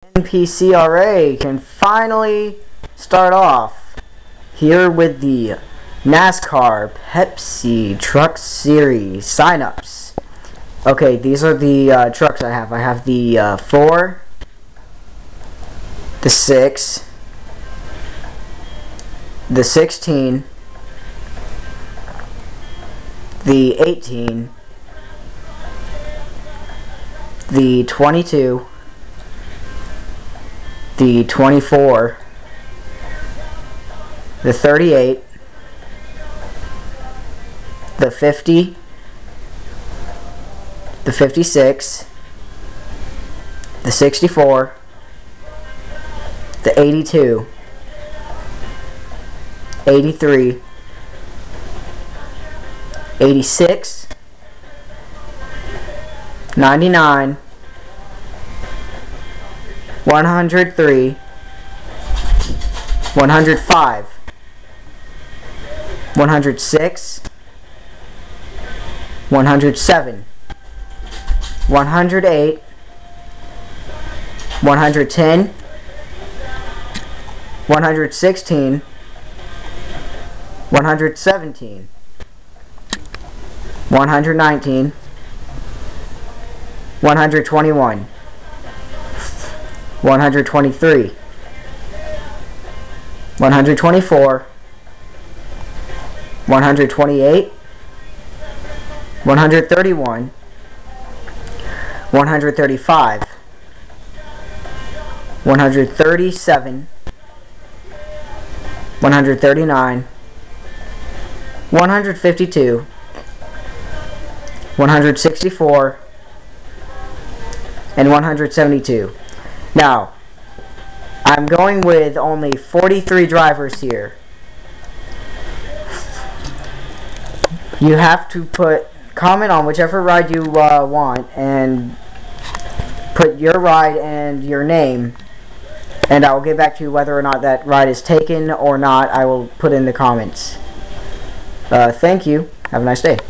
NPCRA can finally start off here with the NASCAR Pepsi Truck Series signups. Okay, these are the trucks I have. I have the 4, the 6, the 16, the 18, the 22, the 24, the 38, the 50, the 56, the 64, the 82, 83, 86, 99, 103, 105, 106, 107, 108, 110, 116, 117, 119, 121, 123, 124, 128, 131, 135, 137, 139, 152, 164, and 172. Now, I'm going with only 43 drivers here. You have to comment on whichever ride you want and put your ride and your name, and I will get back to you whether or not that ride is taken or not. I will put in the comments. Thank you. Have a nice day.